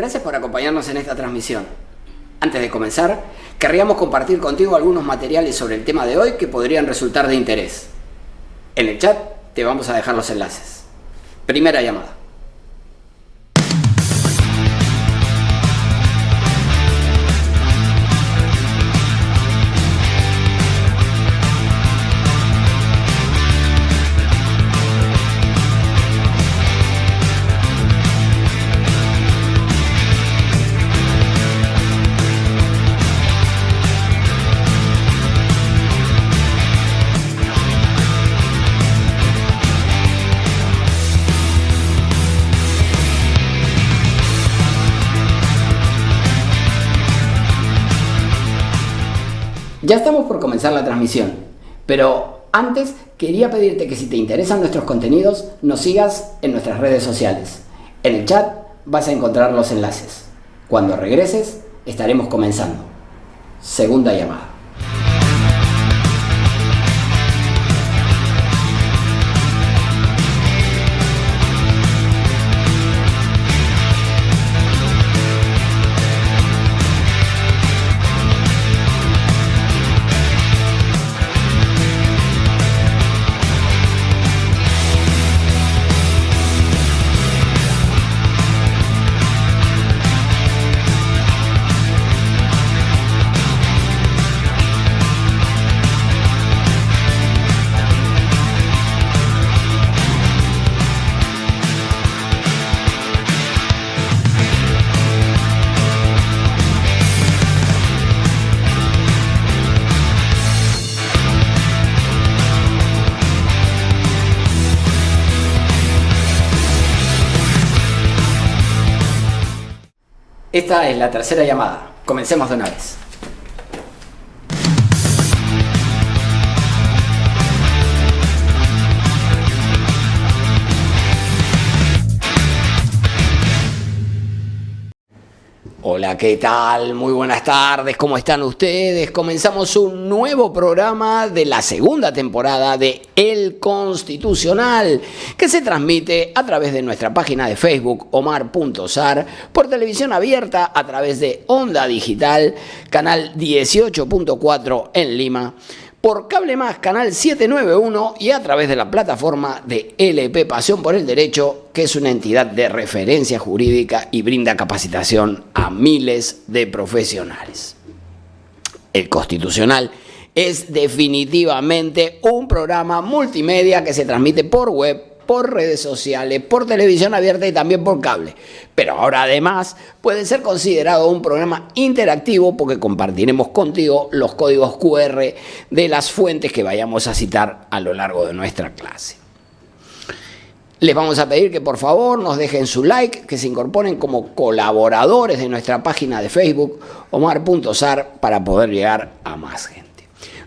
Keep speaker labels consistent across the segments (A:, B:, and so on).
A: Gracias por acompañarnos en esta transmisión. Antes de comenzar, querríamos compartir contigo algunos materiales sobre el tema de hoy que podrían resultar de interés. En el chat te vamos a dejar los enlaces. Primera llamada. Ya estamos por comenzar la transmisión, pero antes quería pedirte que si te interesan nuestros contenidos, nos sigas en nuestras redes sociales. En el chat vas a encontrar los enlaces. Cuando regreses, estaremos comenzando. Segunda llamada. Esta es la tercera llamada. Comencemos de una vez. Hola, ¿qué tal? Muy buenas tardes, ¿cómo están ustedes? Comenzamos un nuevo programa de la segunda temporada de El Constitucional, que se transmite a través de nuestra página de Facebook, Omar.Sar, por televisión abierta a través de Onda Digital, canal 18.4 en Lima, por Cable Más, canal 791 y a través de la plataforma de LP Pasión por el Derecho, que es una entidad de referencia jurídica y brinda capacitación a miles de profesionales. El Constitucional es definitivamente un programa multimedia que se transmite por web, por redes sociales, por televisión abierta y también por cable. Pero ahora además puede ser considerado un programa interactivo porque compartiremos contigo los códigos QR de las fuentes que vayamos a citar a lo largo de nuestra clase. Les vamos a pedir que por favor nos dejen su like, que se incorporen como colaboradores de nuestra página de Facebook, Omar.Sar, para poder llegar a más gente.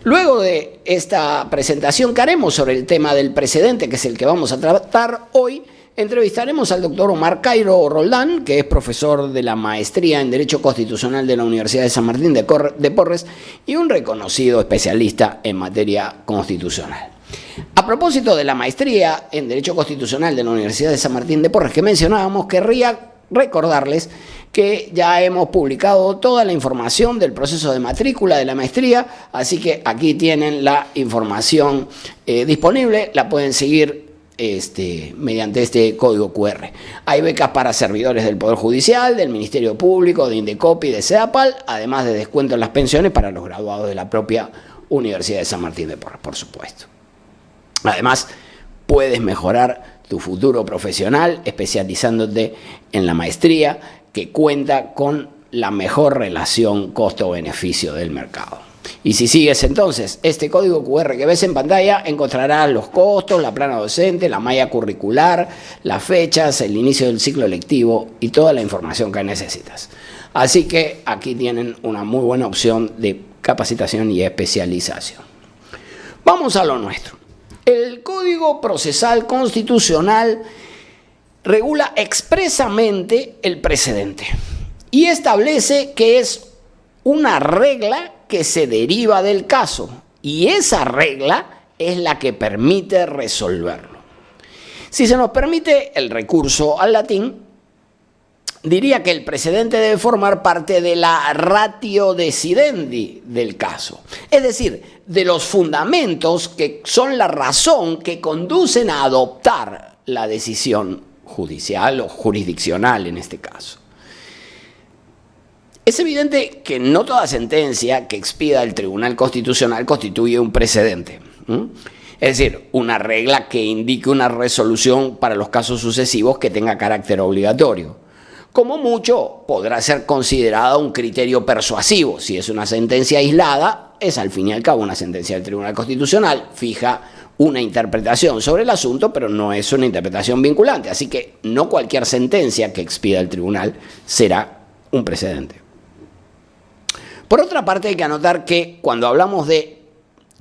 A: Luego de esta presentación que haremos sobre el tema del precedente, que es el que vamos a tratar hoy, entrevistaremos al doctor Omar Cairo Roldán, que es profesor de la maestría en Derecho Constitucional de la Universidad de San Martín de Porres y un reconocido especialista en materia constitucional. A propósito de la maestría en Derecho Constitucional de la Universidad de San Martín de Porres que mencionábamos, querría recordarles que ya hemos publicado toda la información del proceso de matrícula de la maestría, así que aquí tienen la información disponible, la pueden seguir mediante este código QR. Hay becas para servidores del Poder Judicial, del Ministerio Público, de Indecopi y de CEDAPAL, además de descuento en las pensiones para los graduados de la propia Universidad de San Martín de Porres, por supuesto. Además, puedes mejorar tu futuro profesional especializándote en la maestría, que cuenta con la mejor relación costo-beneficio del mercado. Y si sigues entonces este código QR que ves en pantalla, encontrarás los costos, la plana docente, la malla curricular, las fechas, el inicio del ciclo lectivo y toda la información que necesitas. Así que aquí tienen una muy buena opción de capacitación y especialización. Vamos a lo nuestro. El Código Procesal Constitucional regula expresamente el precedente y establece que es una regla que se deriva del caso y esa regla es la que permite resolverlo. Si se nos permite el recurso al latín, diría que el precedente debe formar parte de la ratio decidendi del caso, es decir, de los fundamentos que son la razón que conducen a adoptar la decisión judicial o jurisdiccional en este caso. Es evidente que no toda sentencia que expida el Tribunal Constitucional constituye un precedente. Es decir, una regla que indique una resolución para los casos sucesivos que tenga carácter obligatorio. Como mucho, podrá ser considerada un criterio persuasivo. Si es una sentencia aislada, es al fin y al cabo una sentencia del Tribunal Constitucional, fija una interpretación sobre el asunto, pero no es una interpretación vinculante. Así que no cualquier sentencia que expida el tribunal será un precedente. Por otra parte, hay que anotar que cuando hablamos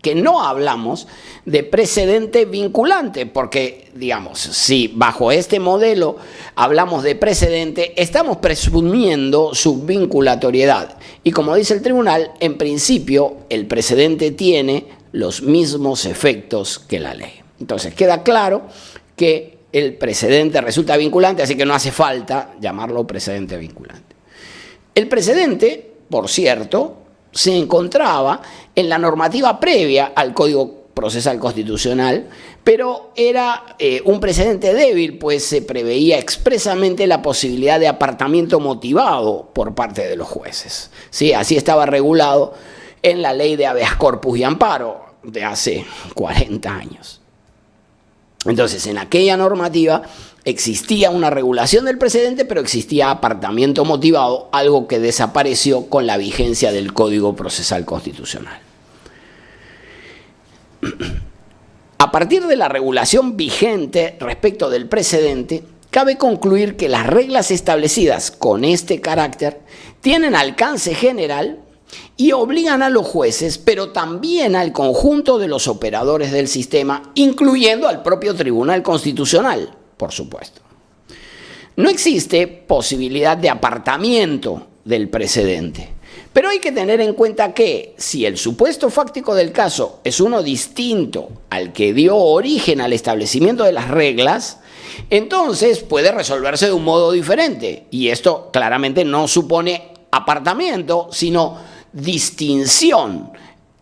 A: que no hablamos de precedente vinculante, porque, digamos, si bajo este modelo hablamos de precedente, estamos presumiendo su vinculatoriedad. Y como dice el tribunal, en principio el precedente tiene los mismos efectos que la ley. Entonces queda claro que el precedente resulta vinculante, así que no hace falta llamarlo precedente vinculante. El precedente, por cierto, se encontraba en la normativa previa al Código Procesal Constitucional, pero era un precedente débil, pues se preveía expresamente la posibilidad de apartamiento motivado por parte de los jueces. ¿Sí? Así estaba regulado en la Ley de Habeas Corpus y Amparo de hace 40 años. Entonces, en aquella normativa existía una regulación del precedente, pero existía apartamiento motivado, algo que desapareció con la vigencia del Código Procesal Constitucional. A partir de la regulación vigente respecto del precedente, cabe concluir que las reglas establecidas con este carácter tienen alcance general y obligan a los jueces, pero también al conjunto de los operadores del sistema, incluyendo al propio Tribunal Constitucional, por supuesto. No existe posibilidad de apartamiento del precedente, pero hay que tener en cuenta que si el supuesto fáctico del caso es uno distinto al que dio origen al establecimiento de las reglas, entonces puede resolverse de un modo diferente. Y esto claramente no supone apartamiento, sino distinción,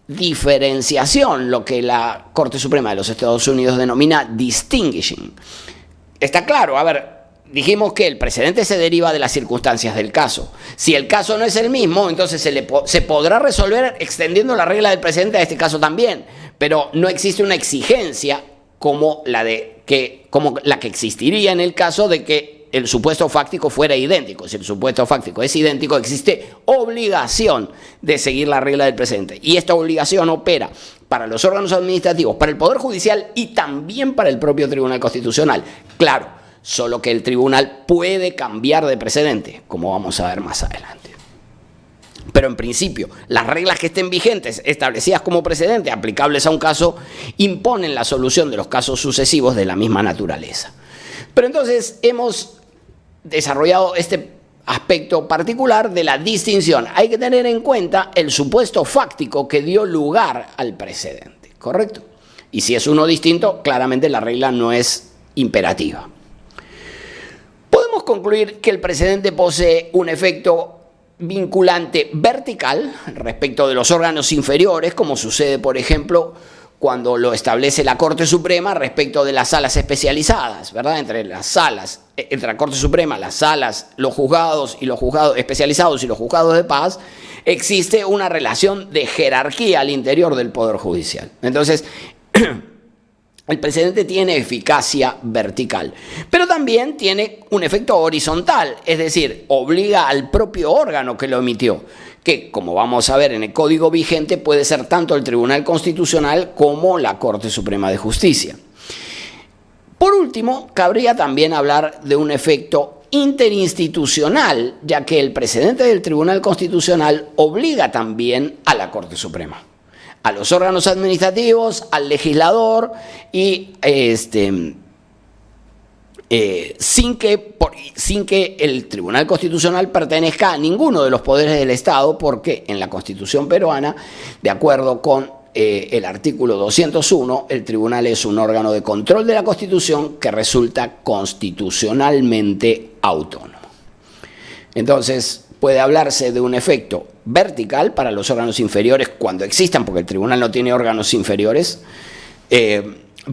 A: diferenciación, lo que la Corte Suprema de los Estados Unidos denomina distinguishing. Está claro, a ver, dijimos que el precedente se deriva de las circunstancias del caso. Si el caso no es el mismo, entonces se podrá resolver extendiendo la regla del precedente a este caso también, pero no existe una exigencia como la que existiría en el caso de que el supuesto fáctico fuera idéntico. Si el supuesto fáctico es idéntico, existe obligación de seguir la regla del precedente. Y esta obligación opera para los órganos administrativos, para el Poder Judicial y también para el propio Tribunal Constitucional. Claro, solo que el tribunal puede cambiar de precedente, como vamos a ver más adelante. Pero en principio, las reglas que estén vigentes, establecidas como precedente, aplicables a un caso, imponen la solución de los casos sucesivos de la misma naturaleza. Pero entonces hemos desarrollado este aspecto particular de la distinción. Hay que tener en cuenta el supuesto fáctico que dio lugar al precedente, ¿correcto? Y si es uno distinto, claramente la regla no es imperativa. Podemos concluir que el precedente posee un efecto vinculante vertical respecto de los órganos inferiores, como sucede, por ejemplo, cuando lo establece la Corte Suprema respecto de las salas especializadas, ¿verdad? Entre la Corte Suprema, las salas, los juzgados especializados y los juzgados de paz, existe una relación de jerarquía al interior del Poder Judicial. Entonces, el precedente tiene eficacia vertical, pero también tiene un efecto horizontal, es decir, obliga al propio órgano que lo emitió, que, como vamos a ver en el Código vigente, puede ser tanto el Tribunal Constitucional como la Corte Suprema de Justicia. Por último, cabría también hablar de un efecto interinstitucional, ya que el precedente del Tribunal Constitucional obliga también a la Corte Suprema, a los órganos administrativos, al legislador y sin que el Tribunal Constitucional pertenezca a ninguno de los poderes del Estado, porque en la Constitución peruana, de acuerdo con el artículo 201, el tribunal es un órgano de control de la Constitución que resulta constitucionalmente autónomo. Entonces, puede hablarse de un efecto vertical para los órganos inferiores cuando existan, porque el tribunal no tiene órganos inferiores.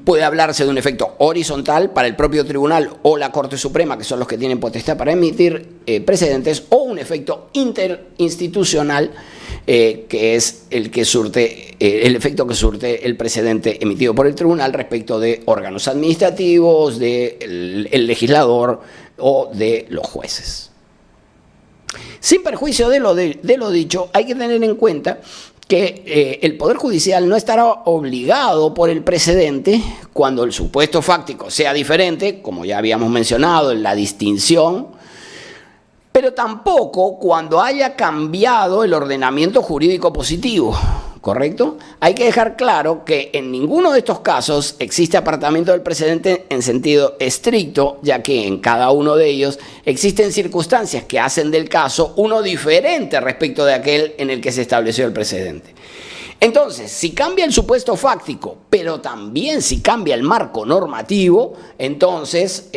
A: Puede hablarse de un efecto horizontal para el propio tribunal o la Corte Suprema, que son los que tienen potestad para emitir precedentes, o un efecto interinstitucional, que es el efecto que surte el precedente emitido por el tribunal respecto de órganos administrativos, del legislador o de los jueces. Sin perjuicio de lo dicho, hay que tener en cuenta que el Poder Judicial no estará obligado por el precedente cuando el supuesto fáctico sea diferente, como ya habíamos mencionado en la distinción, pero tampoco cuando haya cambiado el ordenamiento jurídico positivo, ¿correcto? Hay que dejar claro que en ninguno de estos casos existe apartamiento del precedente en sentido estricto, ya que en cada uno de ellos existen circunstancias que hacen del caso uno diferente respecto de aquel en el que se estableció el precedente. Entonces, si cambia el supuesto fáctico, pero también si cambia el marco normativo, entonces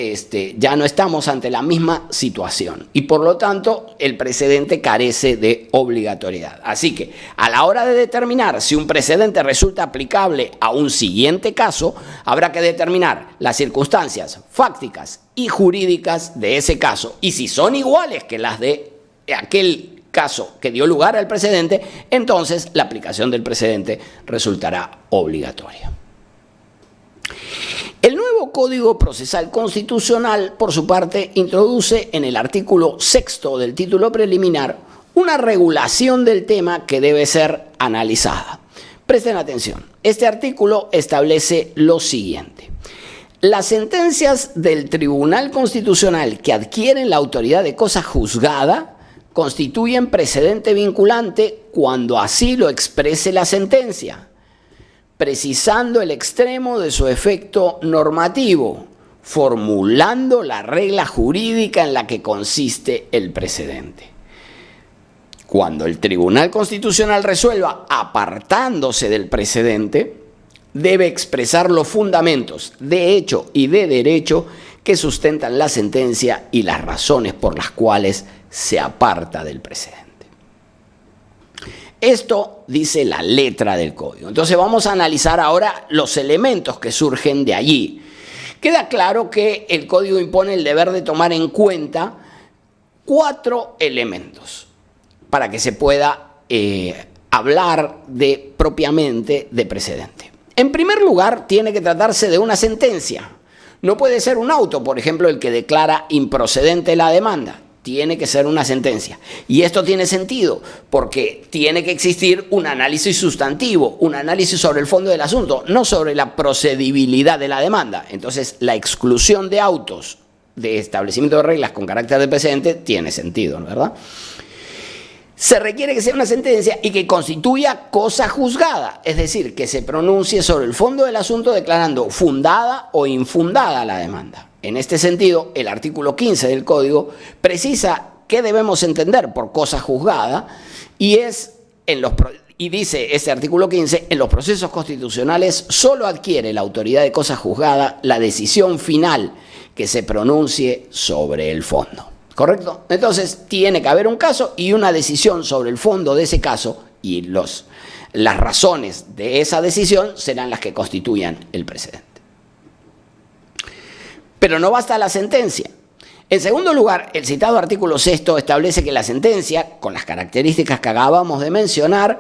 A: ya no estamos ante la misma situación y por lo tanto el precedente carece de obligatoriedad. Así que a la hora de determinar si un precedente resulta aplicable a un siguiente caso, habrá que determinar las circunstancias fácticas y jurídicas de ese caso y si son iguales que las de aquel caso que dio lugar al precedente, entonces la aplicación del precedente resultará obligatoria. El nuevo Código Procesal Constitucional, por su parte, introduce en el artículo 6º del título preliminar una regulación del tema que debe ser analizada. Presten atención, este artículo establece lo siguiente. Las sentencias del Tribunal Constitucional que adquieren la autoridad de cosa juzgada constituyen precedente vinculante cuando así lo exprese la sentencia, precisando el extremo de su efecto normativo, formulando la regla jurídica en la que consiste el precedente. Cuando el Tribunal Constitucional resuelva apartándose del precedente, debe expresar los fundamentos de hecho y de derecho que sustentan la sentencia y las razones por las cuales se aparta del precedente. Esto dice la letra del código. Entonces vamos a analizar ahora los elementos que surgen de allí. Queda claro que el código impone el deber de tomar en cuenta 4 elementos para que se pueda hablar propiamente de precedente. En primer lugar, tiene que tratarse de una sentencia. No puede ser un auto, por ejemplo, el que declara improcedente la demanda. Tiene que ser una sentencia. Y esto tiene sentido porque tiene que existir un análisis sustantivo, un análisis sobre el fondo del asunto, no sobre la procedibilidad de la demanda. Entonces, la exclusión de autos de establecimiento de reglas con carácter de precedente tiene sentido, ¿no? ¿Verdad? Se requiere que sea una sentencia y que constituya cosa juzgada, es decir, que se pronuncie sobre el fondo del asunto declarando fundada o infundada la demanda. En este sentido, el artículo 15 del Código precisa qué debemos entender por cosa juzgada y dice ese artículo 15, en los procesos constitucionales solo adquiere la autoridad de cosa juzgada la decisión final que se pronuncie sobre el fondo. ¿Correcto? Entonces, tiene que haber un caso y una decisión sobre el fondo de ese caso y las razones de esa decisión serán las que constituyan el precedente. Pero no basta la sentencia. En segundo lugar, el citado artículo 6º establece que la sentencia, con las características que acabamos de mencionar,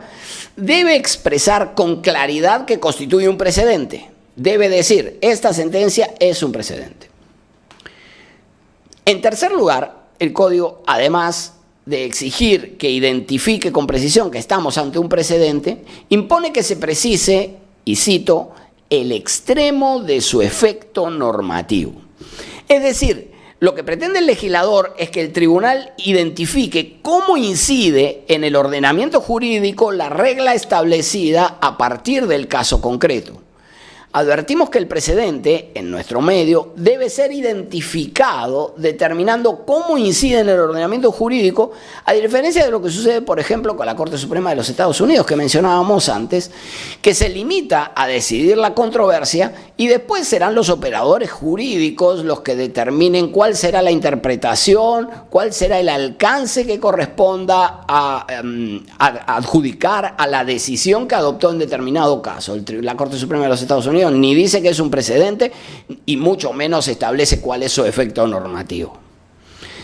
A: debe expresar con claridad que constituye un precedente. Debe decir, esta sentencia es un precedente. En tercer lugar, el Código, además de exigir que identifique con precisión que estamos ante un precedente, impone que se precise, y cito, el extremo de su efecto normativo. Es decir, lo que pretende el legislador es que el tribunal identifique cómo incide en el ordenamiento jurídico la regla establecida a partir del caso concreto. advertimos que el precedente en nuestro medio debe ser identificado determinando cómo incide en el ordenamiento jurídico, a diferencia de lo que sucede, por ejemplo, con la Corte Suprema de los Estados Unidos, que mencionábamos antes, que se limita a decidir la controversia y después serán los operadores jurídicos los que determinen cuál será la interpretación, cuál será el alcance que corresponda a adjudicar a la decisión que adoptó en determinado caso. La Corte Suprema de los Estados Unidos ni dice que es un precedente y mucho menos establece cuál es su efecto normativo.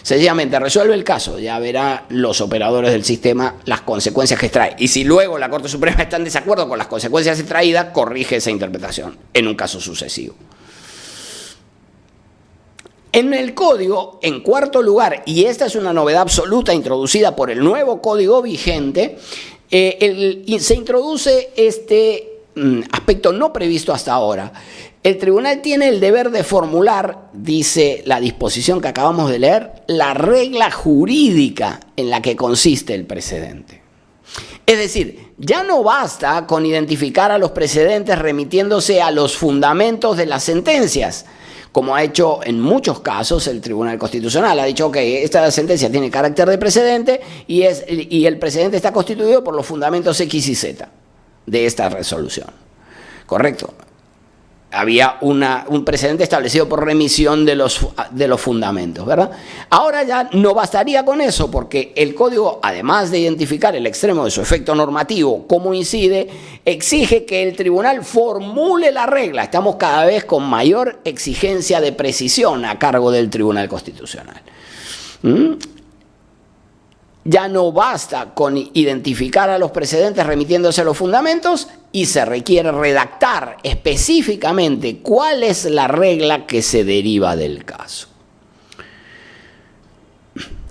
A: Sencillamente resuelve el caso, ya verán los operadores del sistema las consecuencias que extrae. Y si luego la Corte Suprema está en desacuerdo con las consecuencias extraídas, corrige esa interpretación en un caso sucesivo. En el código, en cuarto lugar, y esta es una novedad absoluta introducida por el nuevo código vigente, se introduce este aspecto no previsto hasta ahora. El tribunal tiene el deber de formular, dice la disposición que acabamos de leer, la regla jurídica en la que consiste el precedente. Es decir, ya no basta con identificar a los precedentes remitiéndose a los fundamentos de las sentencias, como ha hecho en muchos casos el Tribunal Constitucional. Ha dicho que esta sentencia tiene carácter de precedente y el precedente está constituido por los fundamentos X y Z de esta resolución. ¿Correcto? Había un precedente establecido por remisión de los fundamentos, ¿verdad? Ahora ya no bastaría con eso, porque el código, además de identificar el extremo de su efecto normativo, cómo incide, exige que el tribunal formule la regla. Estamos cada vez con mayor exigencia de precisión a cargo del Tribunal Constitucional. Ya no basta con identificar a los precedentes remitiéndose a los fundamentos y se requiere redactar específicamente cuál es la regla que se deriva del caso.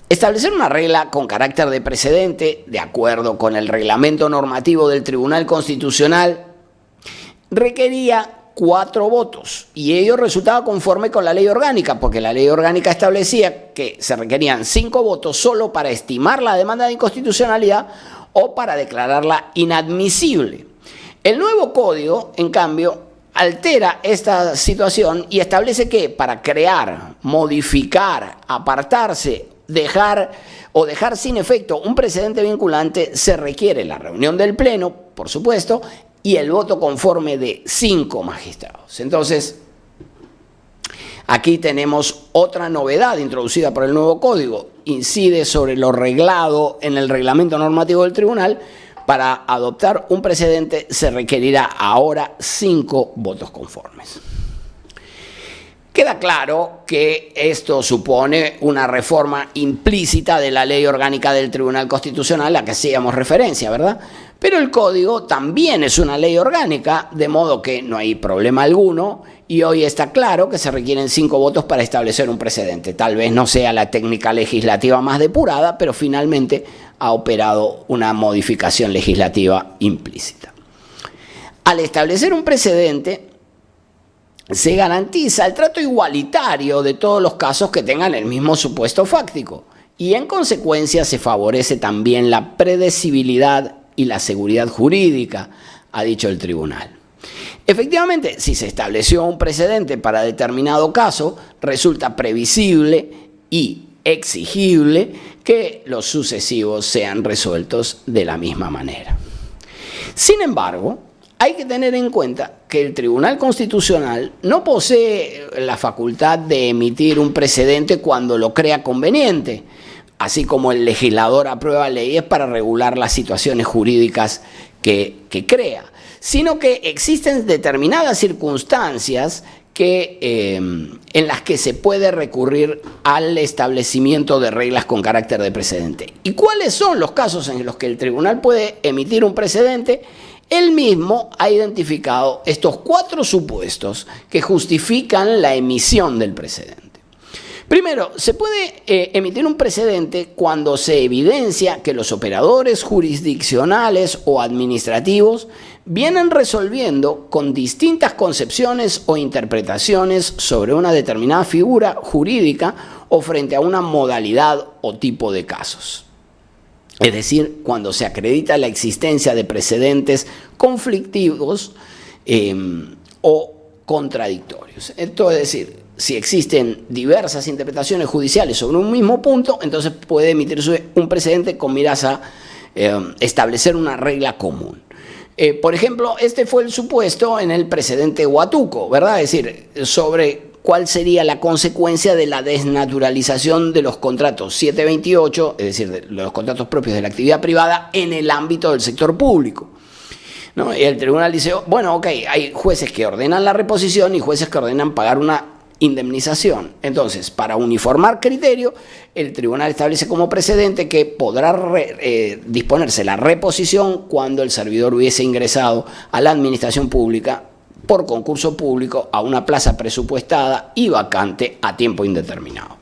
A: Establecer una regla con carácter de precedente, de acuerdo con el reglamento normativo del Tribunal Constitucional, requería 4 votos y ello resultaba conforme con la ley orgánica, porque la ley orgánica establecía que se requerían 5 votos solo para estimar la demanda de inconstitucionalidad o para declararla inadmisible. El nuevo código, en cambio, altera esta situación y establece que para crear, modificar, apartarse, dejar sin efecto un precedente vinculante se requiere la reunión del Pleno, por supuesto, y el voto conforme de 5 magistrados. Entonces, aquí tenemos otra novedad introducida por el nuevo código. Incide sobre lo reglado en el reglamento normativo del tribunal. Para adoptar un precedente se requerirá ahora 5 votos conformes. Queda claro que esto supone una reforma implícita de la ley orgánica del Tribunal Constitucional a la que hacíamos referencia, ¿verdad? Pero el código también es una ley orgánica, de modo que no hay problema alguno y hoy está claro que se requieren 5 votos para establecer un precedente. Tal vez no sea la técnica legislativa más depurada, pero finalmente ha operado una modificación legislativa implícita. Al establecer un precedente, se garantiza el trato igualitario de todos los casos que tengan el mismo supuesto fáctico y en consecuencia se favorece también la predecibilidad y la seguridad jurídica, ha dicho el tribunal. Efectivamente, si se estableció un precedente para determinado caso, resulta previsible y exigible que los sucesivos sean resueltos de la misma manera. Sin embargo, hay que tener en cuenta que el Tribunal Constitucional no posee la facultad de emitir un precedente cuando lo crea conveniente, así como el legislador aprueba leyes para regular las situaciones jurídicas que crea, sino que existen determinadas circunstancias en las que se puede recurrir al establecimiento de reglas con carácter de precedente. ¿Y cuáles son los casos en los que el tribunal puede emitir un precedente? Él mismo ha identificado estos 4 supuestos que justifican la emisión del precedente. Primero, se puede emitir un precedente cuando se evidencia que los operadores jurisdiccionales o administrativos vienen resolviendo con distintas concepciones o interpretaciones sobre una determinada figura jurídica o frente a una modalidad o tipo de casos. Es decir, cuando se acredita la existencia de precedentes conflictivos o contradictorios. Esto es decir, si existen diversas interpretaciones judiciales sobre un mismo punto, entonces puede emitirse un precedente con miras a establecer una regla común. Por ejemplo, este fue el supuesto en el precedente Huatuco, ¿verdad? Es decir, sobre cuál sería la consecuencia de la desnaturalización de los contratos 728, es decir, de los contratos propios de la actividad privada en el ámbito del sector público, ¿no? Y el tribunal dice, bueno, ok, hay jueces que ordenan la reposición y jueces que ordenan pagar una indemnización. Entonces, para uniformar criterio, el tribunal establece como precedente que podrá disponerse la reposición cuando el servidor hubiese ingresado a la administración pública por concurso público a una plaza presupuestada y vacante a tiempo indeterminado.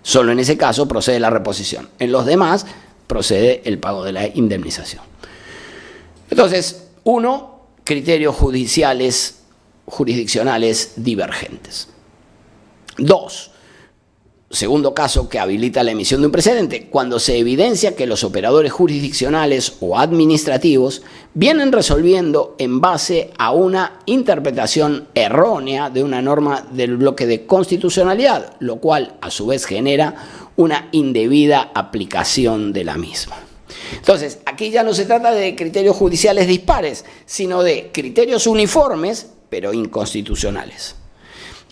A: Solo en ese caso procede la reposición. En los demás procede el pago de la indemnización. Entonces, 1, criterios jurisdiccionales divergentes. 2, segundo caso que habilita la emisión de un precedente, cuando se evidencia que los operadores jurisdiccionales o administrativos vienen resolviendo en base a una interpretación errónea de una norma del bloque de constitucionalidad, lo cual a su vez genera una indebida aplicación de la misma. Entonces, aquí ya no se trata de criterios judiciales dispares, sino de criterios uniformes, pero inconstitucionales.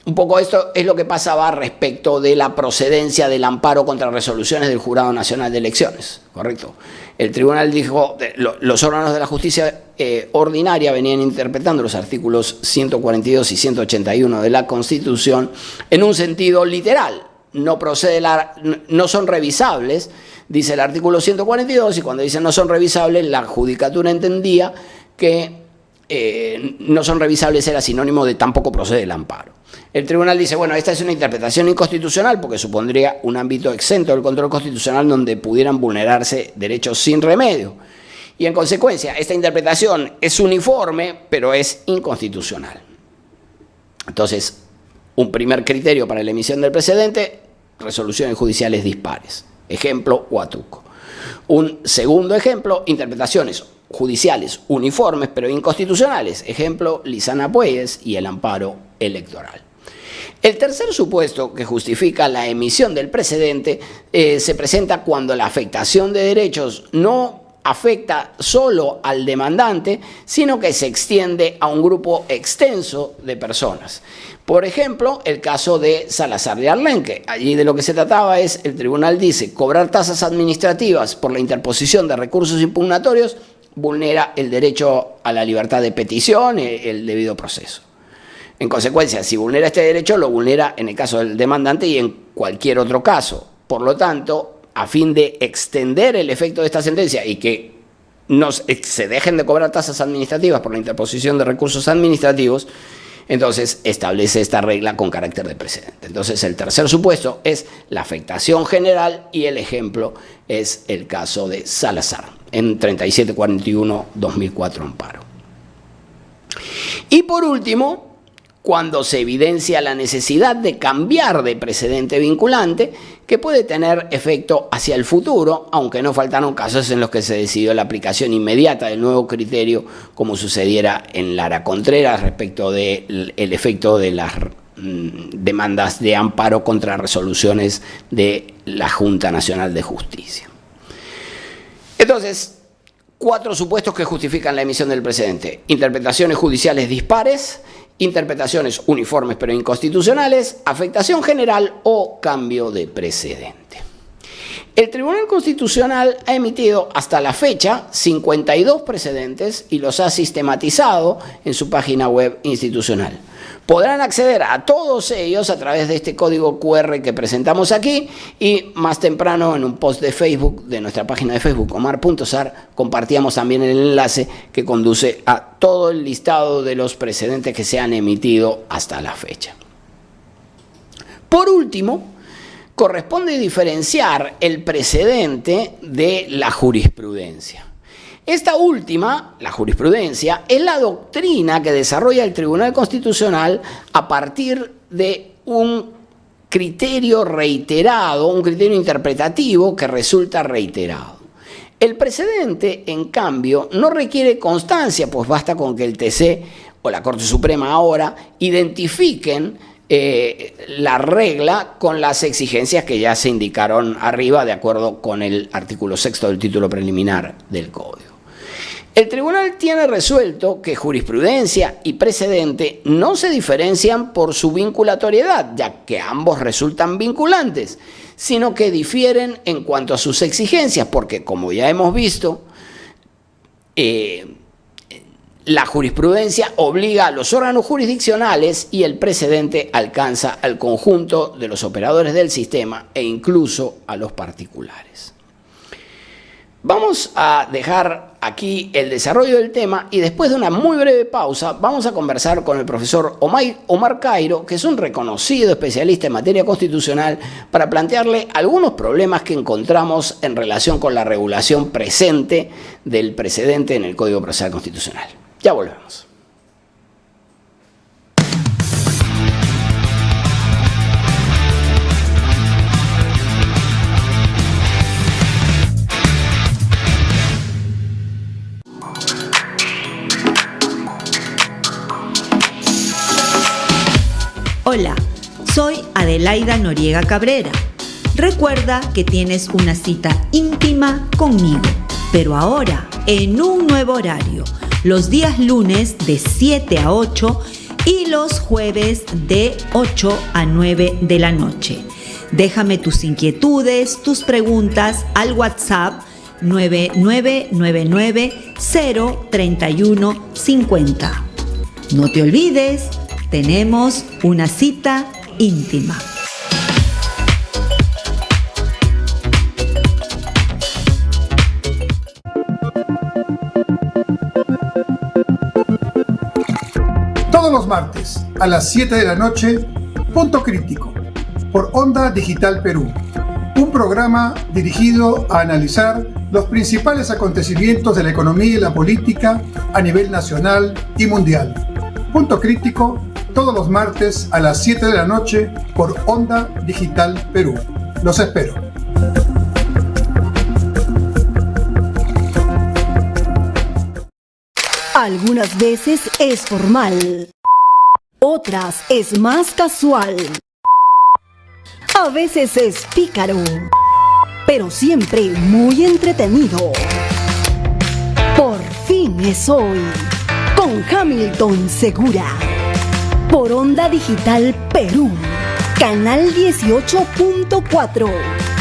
A: Un poco esto es lo que pasaba respecto de la procedencia del amparo contra resoluciones del Jurado Nacional de Elecciones, ¿correcto? El tribunal dijo, los órganos de la justicia ordinaria venían interpretando los artículos 142 y 181 de la Constitución en un sentido literal. No son revisables, dice el artículo 142, y cuando dice no son revisables, la judicatura entendía que no son revisables era sinónimo de tampoco procede el amparo. El tribunal dice, bueno, esta es una interpretación inconstitucional porque supondría un ámbito exento del control constitucional donde pudieran vulnerarse derechos sin remedio. Y en consecuencia, esta interpretación es uniforme, pero es inconstitucional. Entonces, un primer criterio para la emisión del precedente, resoluciones judiciales dispares. Ejemplo, Huatuco. Un segundo ejemplo, interpretaciones judiciales uniformes pero inconstitucionales. Ejemplo, Lizana Puelles y el amparo electoral. El tercer supuesto que justifica la emisión del precedente se presenta cuando la afectación de derechos no afecta solo al demandante, sino que se extiende a un grupo extenso de personas. Por ejemplo, el caso de Salazar de Arlenque. Allí de lo que se trataba es, el tribunal dice, cobrar tasas administrativas por la interposición de recursos impugnatorios vulnera el derecho a la libertad de petición, el debido proceso. En consecuencia, si vulnera este derecho, lo vulnera en el caso del demandante y en cualquier otro caso. Por lo tanto, a fin de extender el efecto de esta sentencia y que se dejen de cobrar tasas administrativas por la interposición de recursos administrativos, entonces establece esta regla con carácter de precedente. Entonces, el tercer supuesto es la afectación general y el ejemplo es el caso de Salazar en 3741-2004 amparo. Y por último, cuando se evidencia la necesidad de cambiar de precedente vinculante que puede tener efecto hacia el futuro, aunque no faltaron casos en los que se decidió la aplicación inmediata del nuevo criterio, como sucediera en Lara Contreras respecto del efecto de las demandas de amparo contra resoluciones de la Junta Nacional de Justicia. Entonces, 4 supuestos que justifican la emisión del precedente: interpretaciones judiciales dispares, interpretaciones uniformes pero inconstitucionales, afectación general o cambio de precedente. El Tribunal Constitucional ha emitido hasta la fecha 52 precedentes y los ha sistematizado en su página web institucional. Podrán acceder a todos ellos a través de este código QR que presentamos aquí y más temprano en un post de Facebook, de nuestra página de Facebook, Omar.Sar, compartíamos también el enlace que conduce a todo el listado de los precedentes que se han emitido hasta la fecha. Por último, corresponde diferenciar el precedente de la jurisprudencia. Esta última, la jurisprudencia, es la doctrina que desarrolla el Tribunal Constitucional a partir de un criterio reiterado, un criterio interpretativo que resulta reiterado. El precedente, en cambio, no requiere constancia, pues basta con que el TC o la Corte Suprema ahora, identifiquen la regla con las exigencias que ya se indicaron arriba de acuerdo con el artículo 6 del título preliminar del Código. El tribunal tiene resuelto que jurisprudencia y precedente no se diferencian por su vinculatoriedad, ya que ambos resultan vinculantes, sino que difieren en cuanto a sus exigencias, porque como ya hemos visto, la jurisprudencia obliga a los órganos jurisdiccionales y el precedente alcanza al conjunto de los operadores del sistema e incluso a los particulares. Vamos a dejar aquí el desarrollo del tema y después de una muy breve pausa vamos a conversar con el profesor Omar Cairo, que es un reconocido especialista en materia constitucional, para plantearle algunos problemas que encontramos en relación con la regulación presente del precedente en el Código Procesal Constitucional. Ya volvemos.
B: Hola, soy Adelaida Noriega Cabrera. Recuerda que tienes una cita íntima conmigo, pero ahora en un nuevo horario, los días lunes de 7 a 8 y los jueves de 8 a 9 de la noche. Déjame tus inquietudes, tus preguntas al WhatsApp 9999-03150. No te olvides, tenemos una cita íntima.
C: Todos los martes a las 7 de la noche, Punto Crítico, por Onda Digital Perú. Un programa dirigido a analizar los principales acontecimientos de la economía y la política a nivel nacional y mundial. Punto Crítico, todos los martes a las 7 de la noche por Onda Digital Perú. Los espero.
D: Algunas veces es formal, otras es más casual. A veces es pícaro, pero siempre muy entretenido. Por fin es hoy, con Hamilton Segura. Por Onda Digital Perú, canal 18.4.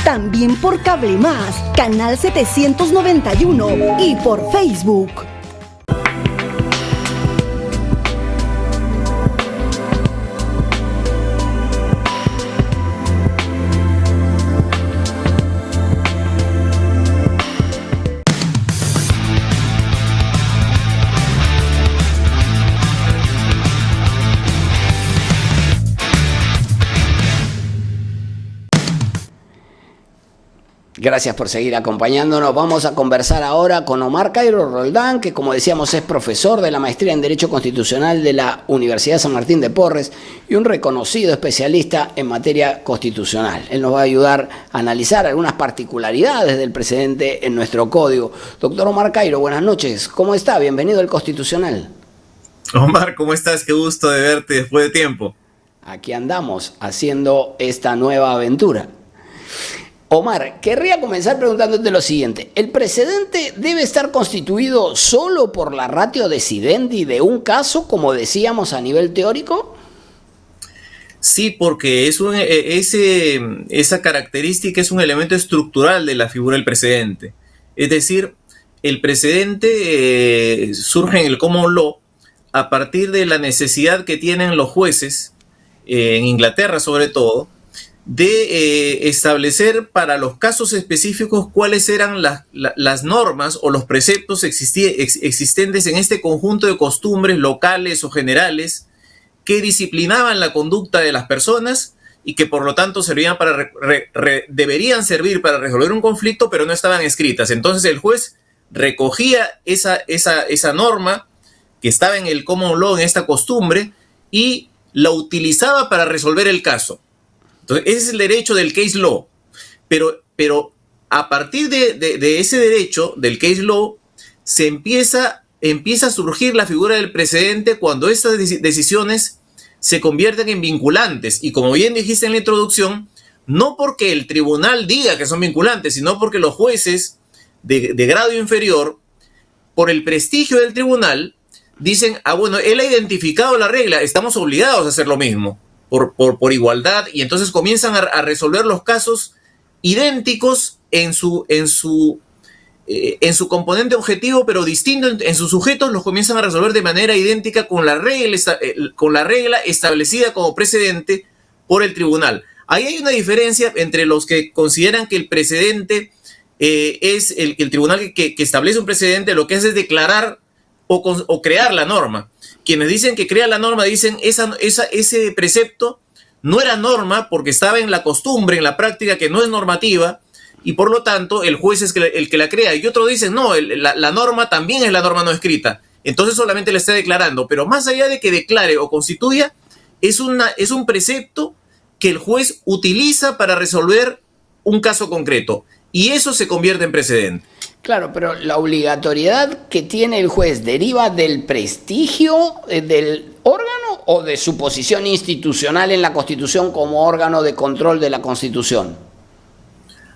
D: También por Cable Más, canal 791 y por Facebook.
A: Gracias por seguir acompañándonos. Vamos a conversar ahora con Omar Cairo Roldán, que como decíamos es profesor de la Maestría en Derecho Constitucional de la Universidad San Martín de Porres y un reconocido especialista en materia constitucional. Él nos va a ayudar a analizar algunas particularidades del precedente en nuestro código. Doctor Omar Cairo, buenas noches. ¿Cómo está? Bienvenido al Constitucional.
E: Omar, ¿cómo estás? Qué gusto de verte después de tiempo.
A: Aquí andamos haciendo esta nueva aventura. Omar, querría comenzar preguntándote lo siguiente. ¿El precedente debe estar constituido solo por la ratio decidendi de un caso, como decíamos a nivel teórico?
E: Sí, porque esa característica es un elemento estructural de la figura del precedente. Es decir, el precedente surge en el common law a partir de la necesidad que tienen los jueces, en Inglaterra sobre todo, de establecer para los casos específicos cuáles eran las normas o los preceptos existentes en este conjunto de costumbres locales o generales que disciplinaban la conducta de las personas y que por lo tanto servían deberían servir para resolver un conflicto, pero no estaban escritas. Entonces el juez recogía esa norma que estaba en el common law, en esta costumbre, y la utilizaba para resolver el caso. Entonces, ese es el derecho del case law. Pero a partir de ese derecho del case law, se empieza empieza a surgir la figura del precedente cuando estas decisiones se convierten en vinculantes. Y como bien dijiste en la introducción, no porque el tribunal diga que son vinculantes, sino porque los jueces de grado inferior, por el prestigio del tribunal, dicen, bueno, él ha identificado la regla, estamos obligados a hacer lo mismo, por igualdad, y entonces comienzan a resolver los casos idénticos en su componente objetivo, pero distinto en sus sujetos, los comienzan a resolver de manera idéntica con la regla establecida como precedente por el tribunal. Ahí hay una diferencia entre los que consideran que el precedente es el tribunal que establece un precedente, lo que hace es declarar o crear la norma. Quienes dicen que crea la norma dicen ese precepto no era norma porque estaba en la costumbre, en la práctica, que no es normativa, y por lo tanto el juez es el que la crea. Y otros dicen, no, la norma también es la norma no escrita, entonces solamente la está declarando. Pero más allá de que declare o constituya, es un precepto que el juez utiliza para resolver un caso concreto, y eso se convierte en precedente.
A: Claro, pero la obligatoriedad que tiene el juez deriva del prestigio del órgano o de su posición institucional en la Constitución como órgano de control de la Constitución.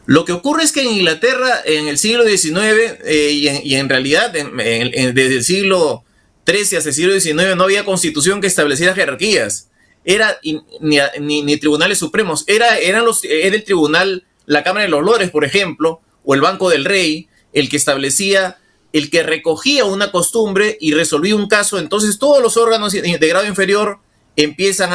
E: Lo que ocurre es que en Inglaterra, en el siglo XIX, y en realidad desde el siglo XIII hasta el siglo XIX, no había constitución que estableciera jerarquías. Ni tribunales supremos. Era el tribunal, la Cámara de los Lores, por ejemplo, o el Banco del Rey, el que establecía, el que recogía una costumbre y resolvía un caso. Entonces todos los órganos de grado inferior empiezan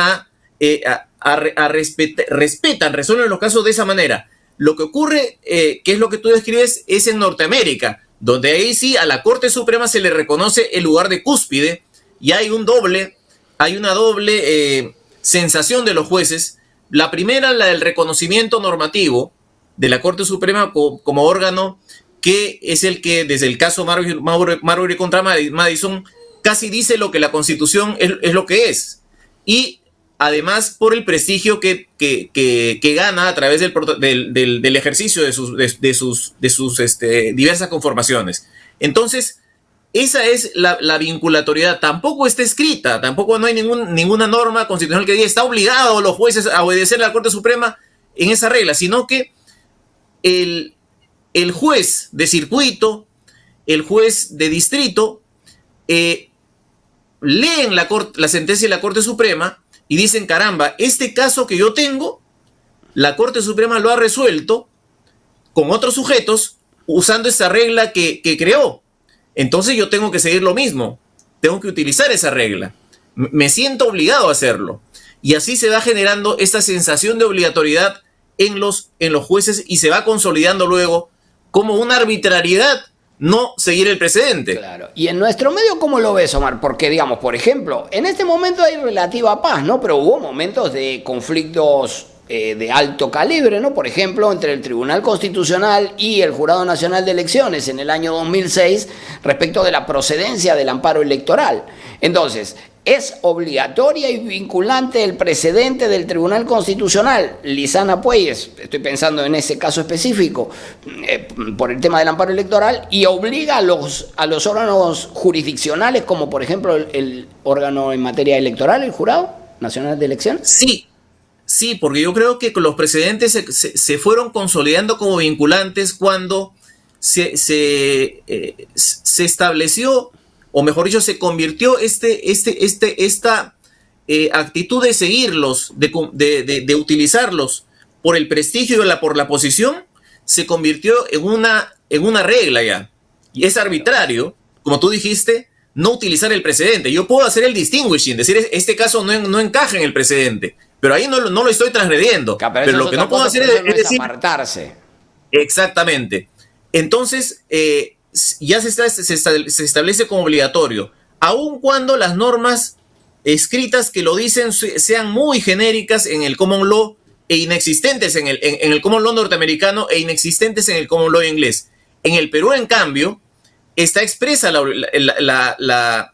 E: resuelven los casos de esa manera. Lo que ocurre, que es lo que tú describes, es en Norteamérica, donde ahí sí a la Corte Suprema se le reconoce el lugar de cúspide, y hay una doble sensación de los jueces. La primera, la del reconocimiento normativo de la Corte Suprema como órgano, que es el que, desde el caso Marbury contra Madison, casi dice lo que la Constitución es lo que es. Y además por el prestigio que gana a través del ejercicio de sus diversas conformaciones. Entonces, esa es la vinculatoriedad. Tampoco está escrita, tampoco no hay ninguna norma constitucional que diga está obligado los jueces a obedecer a la Corte Suprema en esa regla, sino que el juez de circuito, el juez de distrito, leen la sentencia de la Corte Suprema y dicen, caramba, este caso que yo tengo, la Corte Suprema lo ha resuelto con otros sujetos usando esa regla que creó. Entonces yo tengo que seguir lo mismo, tengo que utilizar esa regla. Me siento obligado a hacerlo. Y así se va generando esta sensación de obligatoriedad en los jueces y se va consolidando luego como una arbitrariedad no seguir el precedente.
A: Claro. Y en nuestro medio, ¿cómo lo ves, Omar? Porque, digamos, por ejemplo, en este momento hay relativa paz, ¿no? Pero hubo momentos de conflictos de alto calibre, ¿no? Por ejemplo, entre el Tribunal Constitucional y el Jurado Nacional de Elecciones en el año 2006 respecto de la procedencia del amparo electoral. Entonces, ¿es obligatoria y vinculante el precedente del Tribunal Constitucional? Lisana Puelles, estoy pensando en ese caso específico, por el tema del amparo electoral, y obliga a los órganos jurisdiccionales, como por ejemplo el órgano en materia electoral, el Jurado Nacional de Elecciones.
E: Sí, porque yo creo que los precedentes se fueron consolidando como vinculantes cuando se estableció, o mejor dicho, se convirtió esta actitud de seguirlos, de utilizarlos por el prestigio y por la posición, se convirtió en una regla ya. Y es arbitrario, como tú dijiste, no utilizar el precedente. Yo puedo hacer el distinguishing, decir, este caso no encaja en el precedente, pero ahí no lo estoy transgrediendo.
A: Pero
E: lo que no puedo hacer es decir,
A: apartarse.
E: Exactamente. Entonces, ya se establece como obligatorio, aun cuando las normas escritas que lo dicen sean muy genéricas en el common law e inexistentes en el common law norteamericano e inexistentes en el common law inglés. En el Perú, en cambio, está expresa la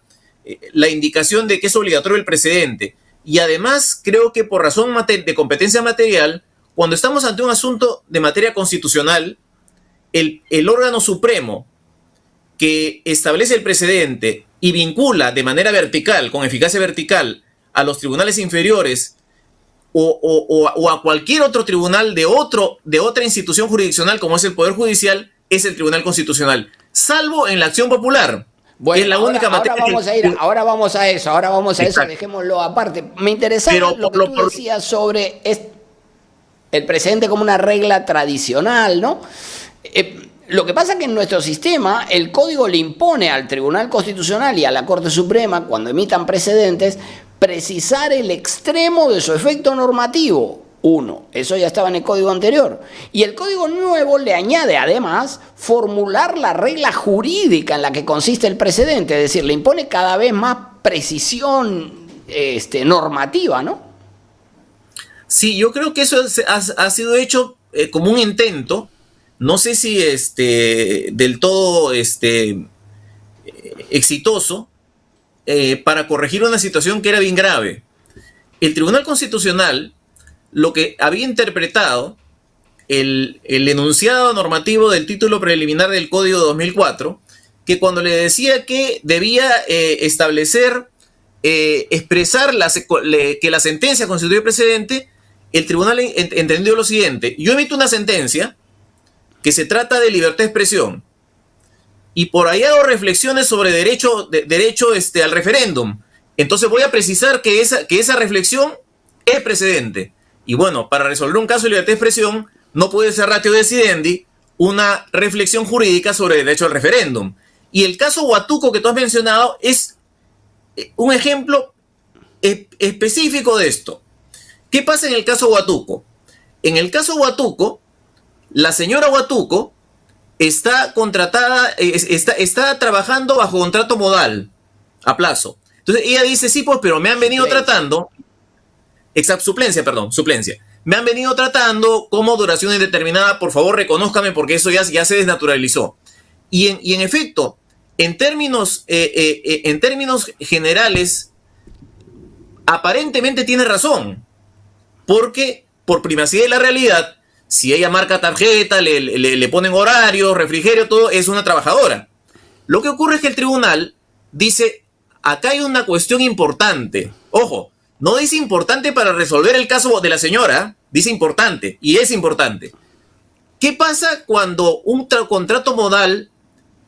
E: indicación de que es obligatorio el precedente. Y además, creo que por razón de competencia material, cuando estamos ante un asunto de materia constitucional, el órgano supremo que establece el precedente y vincula de manera vertical, con eficacia vertical, a los tribunales inferiores o a cualquier otro tribunal de otra institución jurisdiccional como es el Poder Judicial, es el Tribunal Constitucional, salvo en la acción popular.
A: Bueno,
E: es la única materia
A: ahora vamos a eso, dejémoslo aparte. Me interesaba lo que tú decías sobre el precedente como una regla tradicional, ¿no? Lo que pasa es que en nuestro sistema el código le impone al Tribunal Constitucional y a la Corte Suprema, cuando emitan precedentes, precisar el extremo de su efecto normativo. Uno, eso ya estaba en el código anterior. Y el código nuevo le añade además formular la regla jurídica en la que consiste el precedente, es decir, le impone cada vez más precisión normativa, ¿no?
E: Sí, yo creo que eso ha sido hecho como un intento, no sé si del todo exitoso, para corregir una situación que era bien grave. El Tribunal Constitucional lo que había interpretado el enunciado normativo del título preliminar del Código 2004, que cuando le decía que debía expresar que la sentencia constituye precedente, el tribunal entendió lo siguiente: yo emito una sentencia que se trata de libertad de expresión y por ahí hago reflexiones sobre derecho al referéndum, entonces voy a precisar que esa reflexión es precedente. Y bueno, para resolver un caso de libertad de expresión no puede ser ratio decidendi una reflexión jurídica sobre el derecho al referéndum. Y el caso Huatuco que tú has mencionado es un ejemplo específico de esto. ¿Qué pasa en el caso Huatuco? En el caso Huatuco, la señora Huatuco está contratada, está trabajando bajo contrato modal a plazo. Entonces ella dice, sí, pues, pero me han venido tratando... suplencia. Me han venido tratando como duración indeterminada, por favor reconózcame porque eso ya se desnaturalizó. Y en efecto, en términos generales, aparentemente tiene razón, porque por primacía de la realidad, si ella marca tarjeta, le ponen horario, refrigerio, todo, es una trabajadora. Lo que ocurre es que el tribunal dice, acá hay una cuestión importante, ojo, no dice importante para resolver el caso de la señora, dice importante, y es importante. ¿Qué pasa cuando un contrato modal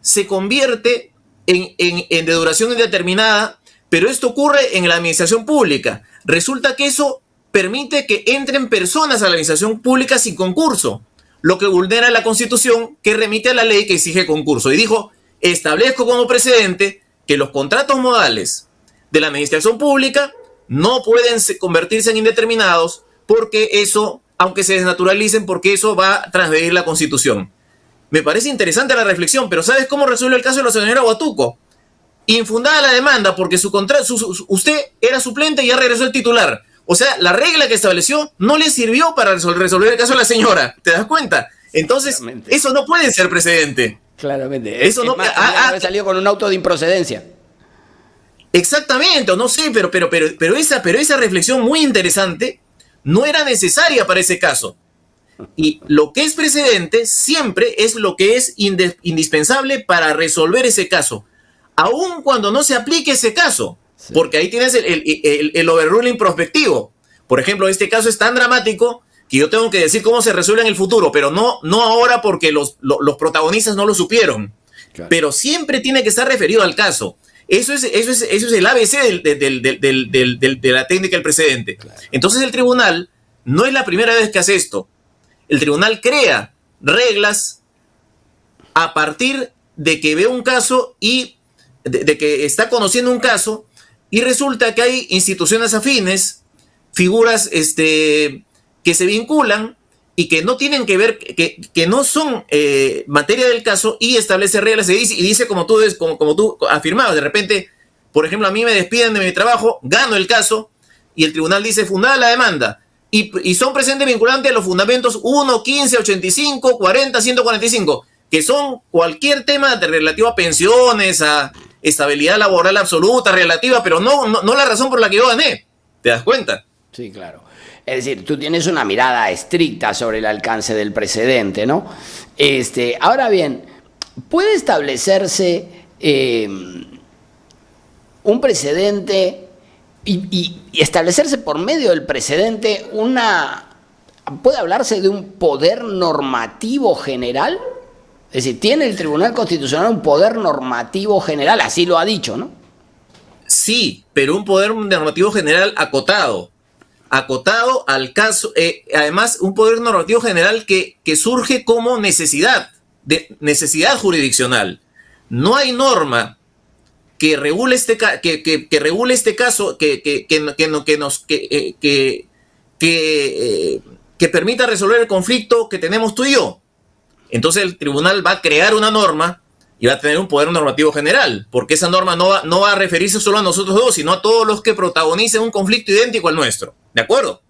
E: se convierte en de duración indeterminada, pero esto ocurre en la administración pública? Resulta que eso permite que entren personas a la administración pública sin concurso, lo que vulnera la Constitución que remite a la ley que exige concurso. Y dijo, establezco como precedente que los contratos modales de la administración pública no pueden convertirse en indeterminados porque eso, aunque se desnaturalicen, porque eso va a transgredir la Constitución. Me parece interesante la reflexión, pero ¿sabes cómo resuelve el caso de la señora Huatuco? Infundada la demanda porque usted era suplente y ya regresó el titular. O sea, la regla que estableció no le sirvió para resolver el caso de la señora. ¿Te das cuenta? Entonces, claramente, eso no puede ser precedente.
A: Claramente. Eso no puede haber salido con un auto de improcedencia.
E: Exactamente, o no sé, pero esa reflexión muy interesante no era necesaria para ese caso. Y lo que es precedente siempre es lo que es indispensable para resolver ese caso, aun cuando no se aplique ese caso, sí, porque ahí tienes el overruling prospectivo. Por ejemplo, este caso es tan dramático que yo tengo que decir cómo se resuelve en el futuro, pero no ahora porque los protagonistas no lo supieron. Claro. Pero siempre tiene que estar referido al caso. Eso es el ABC de la técnica del precedente. Claro. Entonces el tribunal no es la primera vez que hace esto. El tribunal crea reglas a partir de que ve un caso y de que está conociendo un caso y resulta que hay instituciones afines, figuras que se vinculan y que no tienen que ver, que no son materia del caso, y establece reglas y dice como tú afirmabas, de repente, por ejemplo, a mí me despiden de mi trabajo, gano el caso y el tribunal dice fundada la demanda y son presentes vinculantes los fundamentos 1, 15, 85, 40, 145, que son cualquier tema relativo a pensiones, a estabilidad laboral absoluta, relativa, pero no la razón por la que yo gané. ¿Te das cuenta?
A: Sí, claro. Es decir, tú tienes una mirada estricta sobre el alcance del precedente, ¿no? Ahora bien, ¿puede establecerse un precedente y establecerse por medio del precedente puede hablarse de un poder normativo general? Es decir, ¿tiene el Tribunal Constitucional un poder normativo general? Así lo ha dicho, ¿no?
E: Sí, pero un poder normativo general acotado al caso, además un poder normativo general que surge como necesidad jurisdiccional. No hay norma que regule este caso que permita resolver el conflicto que tenemos tú y yo. Entonces el tribunal va a crear una norma y va a tener un poder normativo general, porque esa norma no va a referirse solo a nosotros dos, sino a todos los que protagonicen un conflicto idéntico al nuestro. ¿De acuerdo?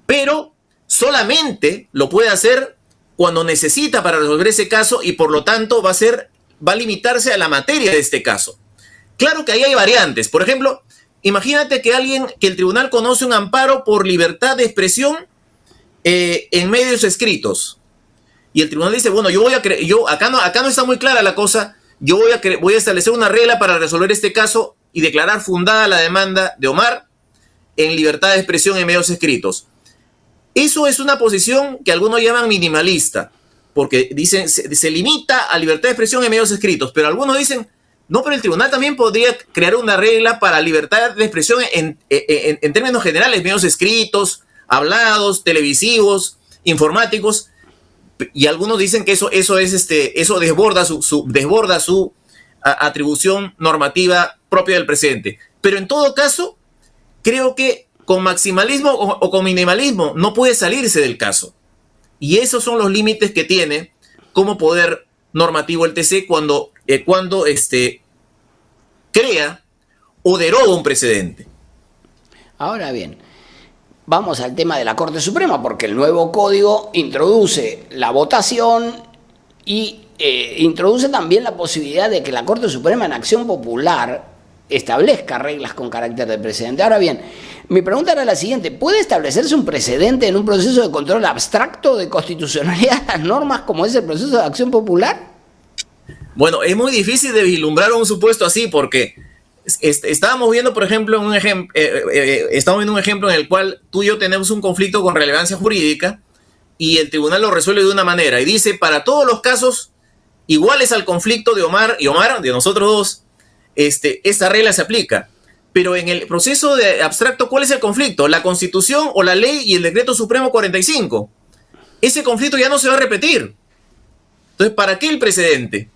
E: Pero solamente lo puede hacer cuando necesita para resolver ese caso y por lo tanto va a limitarse a la materia de este caso. Claro que ahí hay variantes. Por ejemplo, imagínate que el tribunal conoce un amparo por libertad de expresión en medios escritos. Y el tribunal dice, bueno, acá no está muy clara la cosa, yo voy a establecer una regla para resolver este caso y declarar fundada la demanda de Omar en libertad de expresión en medios escritos. Eso es una posición que algunos llaman minimalista, porque dicen, se limita a libertad de expresión en medios escritos, pero algunos dicen, no, pero el tribunal también podría crear una regla para libertad de expresión en términos generales, medios escritos, hablados, televisivos, informáticos. Y algunos dicen que eso desborda su atribución normativa propia del presidente. Pero en todo caso, creo que con maximalismo o con minimalismo no puede salirse del caso. Y esos son los límites que tiene como poder normativo el TC cuando crea o deroga un precedente.
A: Ahora bien, vamos al tema de la Corte Suprema, porque el nuevo código introduce la votación y introduce también la posibilidad de que la Corte Suprema en acción popular establezca reglas con carácter de precedente. Ahora bien, mi pregunta era la siguiente: ¿puede establecerse un precedente en un proceso de control abstracto de constitucionalidad de las normas como es el proceso de acción popular?
E: Bueno, es muy difícil de vislumbrar un supuesto así porque estábamos viendo, por ejemplo, un ejemplo en el cual tú y yo tenemos un conflicto con relevancia jurídica y el tribunal lo resuelve de una manera y dice, para todos los casos iguales al conflicto de Omar y Omar, de nosotros dos, esta regla se aplica. Pero en el proceso de abstracto, ¿cuál es el conflicto? ¿La Constitución o la ley y el Decreto Supremo 45? Ese conflicto ya no se va a repetir. Entonces, ¿para qué el precedente?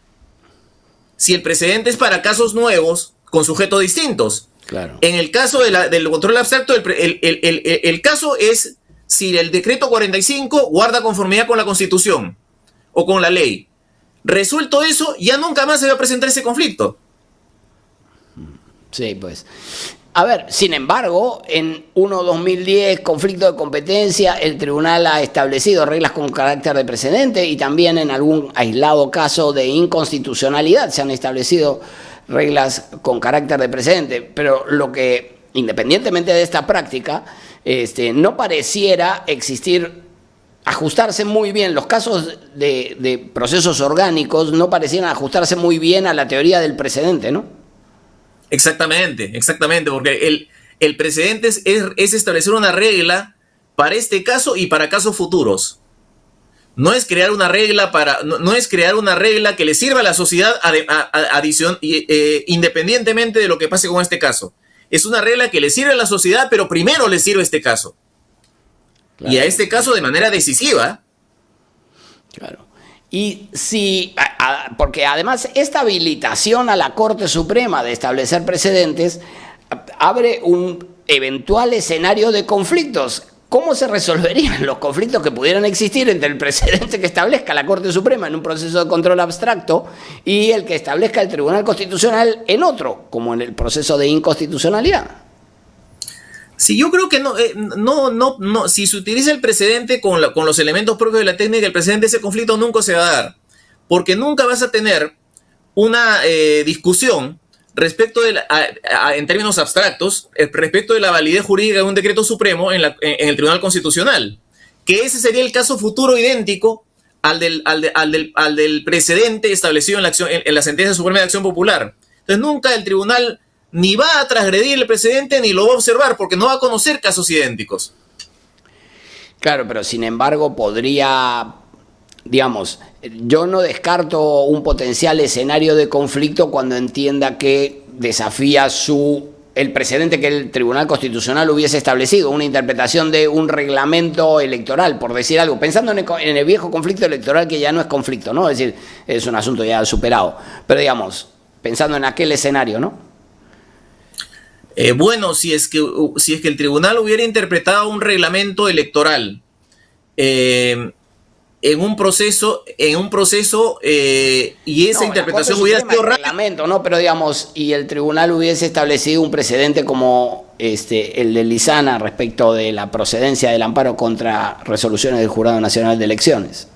E: Si el precedente es para casos nuevos con sujetos distintos.
A: Claro.
E: En el caso del control abstracto, el caso es si el decreto 45 guarda conformidad con la Constitución o con la ley. Resuelto eso, ya nunca más se va a presentar ese conflicto.
A: Sí, pues. A ver, sin embargo, en 1/2010, conflicto de competencia, el tribunal ha establecido reglas con carácter de precedente y también en algún aislado caso de inconstitucionalidad se han establecido reglas con carácter de precedente. Pero lo que, independientemente de esta práctica, no pareciera ajustarse muy bien. Los casos de procesos orgánicos no parecieran ajustarse muy bien a la teoría del precedente, ¿no?
E: Exactamente, porque el precedente es establecer una regla para este caso y para casos futuros. No es crear una regla que le sirva a la sociedad independientemente de lo que pase con este caso. Es una regla que le sirve a la sociedad, pero primero le sirve este caso. Claro. Y a este caso de manera decisiva.
A: Claro. Y si, porque además esta habilitación a la Corte Suprema de establecer precedentes abre un eventual escenario de conflictos. ¿Cómo se resolverían los conflictos que pudieran existir entre el precedente que establezca la Corte Suprema en un proceso de control abstracto y el que establezca el Tribunal Constitucional en otro, como en el proceso de inconstitucionalidad?
E: Sí, yo creo que no. Si se utiliza el precedente con los elementos propios de la técnica del precedente, ese conflicto nunca se va a dar. Porque nunca vas a tener una discusión respecto en términos abstractos, respecto de la validez jurídica de un decreto supremo en el Tribunal Constitucional. Que ese sería el caso futuro idéntico al del precedente establecido en la sentencia suprema de acción popular. Entonces nunca el tribunal ni va a transgredir el precedente ni lo va a observar porque no va a conocer casos idénticos.
A: Claro, pero sin embargo podría, digamos, yo no descarto un potencial escenario de conflicto cuando entienda que desafía el precedente que el Tribunal Constitucional hubiese establecido, una interpretación de un reglamento electoral, por decir algo, pensando en el viejo conflicto electoral que ya no es conflicto, ¿no? Es decir, es un asunto ya superado, pero digamos, pensando en aquel escenario, ¿no?
E: Bueno, si es que el tribunal hubiera interpretado un reglamento electoral en un proceso y esa interpretación hubiera sido
A: reglamento, ¿no? Pero digamos, y el tribunal hubiese establecido un precedente como el de Lizana respecto de la procedencia del amparo contra resoluciones del Jurado Nacional de Elecciones.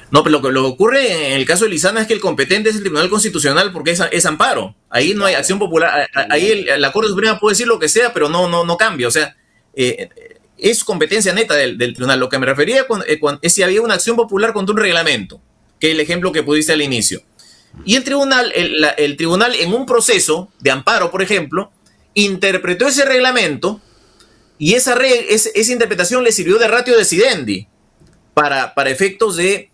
E: No, pero lo que ocurre en el caso de Lizana es que el competente es el Tribunal Constitucional porque es amparo. Ahí no hay acción popular. Ahí la Corte Suprema puede decir lo que sea, pero no cambia. O sea, es competencia neta del tribunal. Lo que me refería es si había una acción popular contra un reglamento, que es el ejemplo que pusiste al inicio. Y el tribunal en un proceso de amparo, por ejemplo, interpretó ese reglamento y esa interpretación le sirvió de ratio decidendi para efectos de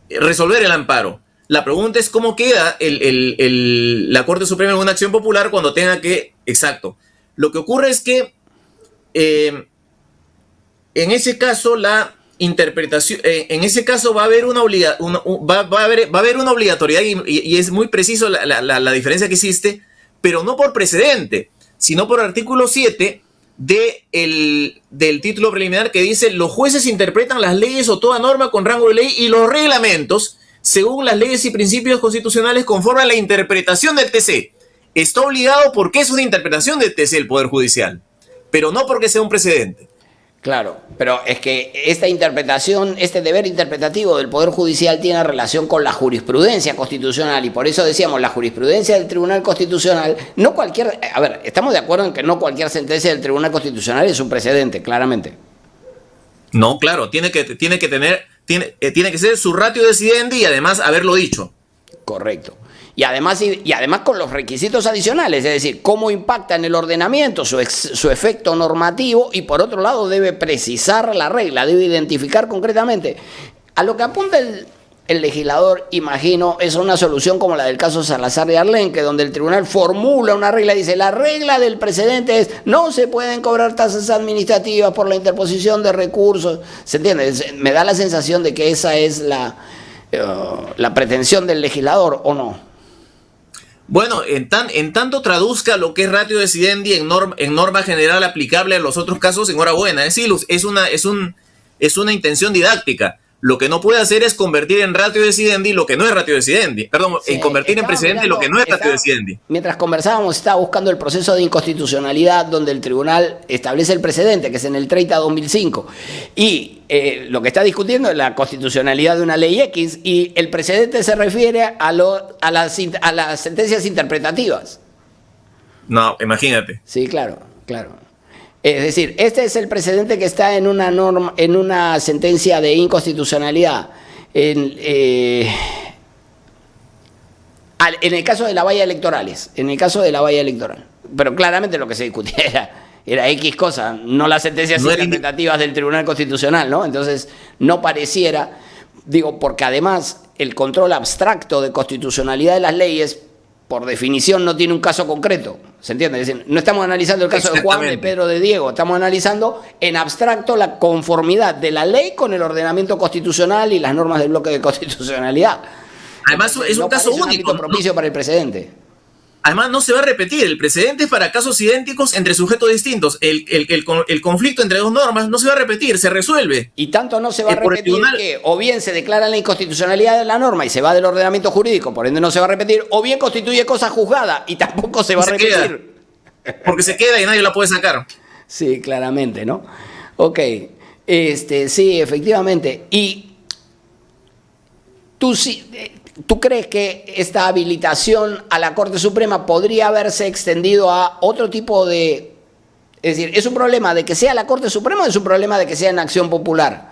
E: resolver el amparo. La pregunta es cómo queda la Corte Suprema en una acción popular cuando tenga que... Exacto. Lo que ocurre es que en ese caso la interpretación, en ese caso va a haber una obligatoriedad y es muy preciso la diferencia que existe, pero no por precedente, sino por artículo 7 del título preliminar que dice: los jueces interpretan las leyes o toda norma con rango de ley y los reglamentos según las leyes y principios constitucionales conforme a la interpretación del TC. Está obligado porque es una interpretación del TC el Poder Judicial, pero no porque sea un precedente.
A: Claro, pero es que esta interpretación, este deber interpretativo del Poder Judicial tiene relación con la jurisprudencia constitucional y por eso decíamos, la jurisprudencia del Tribunal Constitucional, no cualquier... A ver, estamos de acuerdo en que no cualquier sentencia del Tribunal Constitucional es un precedente, claramente.
E: No, claro, tiene que ser su ratio decidendi y además haberlo dicho.
A: Correcto. Y además con los requisitos adicionales, es decir, cómo impacta en el ordenamiento su efecto normativo y por otro lado debe precisar la regla, debe identificar concretamente. A lo que apunta el legislador, imagino, es una solución como la del caso Salazar de Arlenque, donde el tribunal formula una regla y dice: la regla del precedente es no se pueden cobrar tasas administrativas por la interposición de recursos. ¿Se entiende? Me da la sensación de que esa es la pretensión del legislador, ¿o no?
E: Bueno, en tanto traduzca lo que es ratio decidendi en norma general aplicable a los otros casos, enhorabuena. Es decir, es una intención didáctica. Lo que no puede hacer es convertir en ratio decidendi lo que no es ratio decidendi. Perdón, sí, en convertir en precedente lo que no es ratio decidendi.
A: Mientras conversábamos, estaba buscando el proceso de inconstitucionalidad donde el tribunal establece el precedente, que es en el 30/2005. Y lo que está discutiendo es la constitucionalidad de una ley X y el precedente se refiere a las sentencias interpretativas.
E: No, imagínate.
A: Sí, claro. Es decir, este es el precedente que está en una norma, en una sentencia de inconstitucionalidad. En el caso de la valla electorales, Pero claramente lo que se discutía era X cosa, no las sentencias interpretativas del Tribunal Constitucional, ¿no? Entonces, no pareciera, porque además el control abstracto de constitucionalidad de las leyes, por definición, no tiene un caso concreto, ¿se entiende? Es decir, no estamos analizando el caso de Juan, de Pedro, de Diego, estamos analizando en abstracto la conformidad de la ley con el ordenamiento constitucional y las normas del bloque de constitucionalidad.
E: Además, entonces, es un caso único.
A: Un propicio para el precedente.
E: Además, no se va a repetir. El precedente es para casos idénticos entre sujetos distintos. El conflicto entre dos normas no se va a repetir, se resuelve.
A: Y tanto no se va a repetir que o bien se declara la inconstitucionalidad de la norma y se va del ordenamiento jurídico, por ende no se va a repetir, o bien constituye cosa juzgada y tampoco se va a repetir.
E: Porque se queda y nadie la puede sacar.
A: Sí, claramente, ¿no? Ok. Sí, efectivamente. Y ¿tú crees que esta habilitación a la Corte Suprema podría haberse extendido a otro tipo de... Es decir, ¿es un problema de que sea la Corte Suprema o es un problema de que sea en acción popular?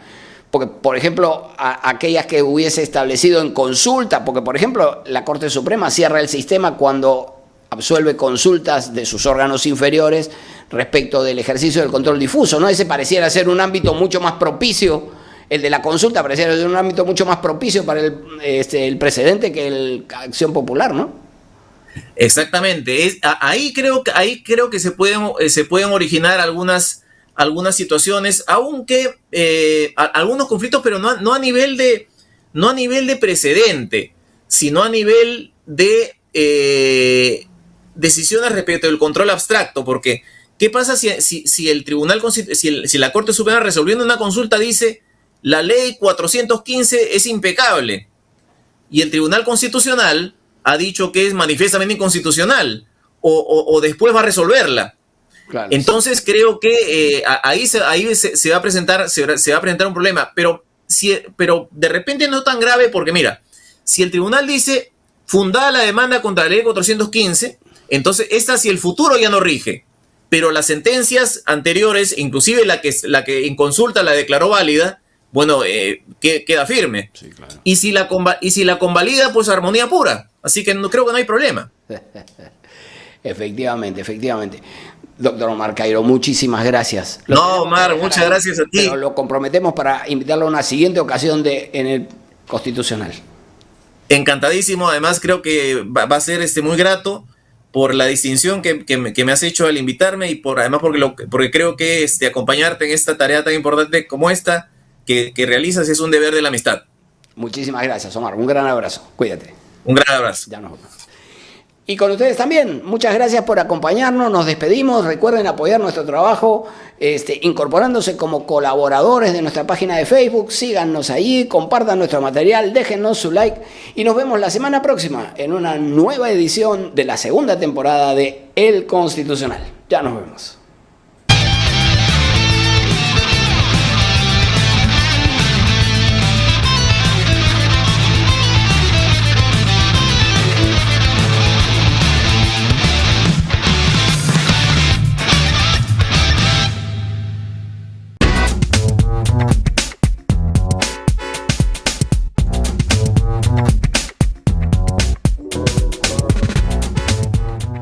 A: porque, por ejemplo, aquellas que hubiese establecido en consulta, porque, por ejemplo, la Corte Suprema cierra el sistema cuando absuelve consultas de sus órganos inferiores respecto del ejercicio del control difuso, ¿no? Ese pareciera ser un ámbito mucho más propicio, el de la consulta pareciera ser un ámbito mucho más propicio para el precedente que la acción popular, ¿no?
E: Exactamente. Ahí creo que se pueden originar algunas situaciones, aunque algunos conflictos, pero no a nivel de precedente, sino a nivel de decisiones respecto del control abstracto, porque ¿qué pasa si el Tribunal si la Corte Suprema, resolviendo una consulta, dice la ley 415 es impecable y el Tribunal Constitucional ha dicho que es manifiestamente inconstitucional o después va a resolverla? Claro, entonces sí. Creo que ahí se va a presentar un problema, pero de repente no tan grave, porque mira, si el tribunal dice fundada la demanda contra la ley 415, entonces esta, si el futuro ya no rige, pero las sentencias anteriores, inclusive la que en consulta la declaró válida, bueno, queda firme. Sí, claro. Y si la convalida, pues armonía pura. Así que creo que no hay problema.
A: Efectivamente. Doctor Omar Cairo, muchísimas gracias.
E: Omar, muchas gracias a ti.
A: Pero lo comprometemos para invitarlo a una siguiente ocasión en el Constitucional.
E: Encantadísimo. Además, creo que va a ser muy grato por la distinción que me has hecho al invitarme y además porque creo que acompañarte en esta tarea tan importante como esta que realizas es un deber de la amistad.
A: Muchísimas gracias, Omar. Un gran abrazo. Cuídate.
E: Un gran abrazo.
A: Ya nos vemos. Y con ustedes también, muchas gracias por acompañarnos, nos despedimos, recuerden apoyar nuestro trabajo incorporándose como colaboradores de nuestra página de Facebook, síganos ahí, compartan nuestro material, déjennos su like y nos vemos la semana próxima en una nueva edición de la segunda temporada de El Constitucional. Ya nos vemos.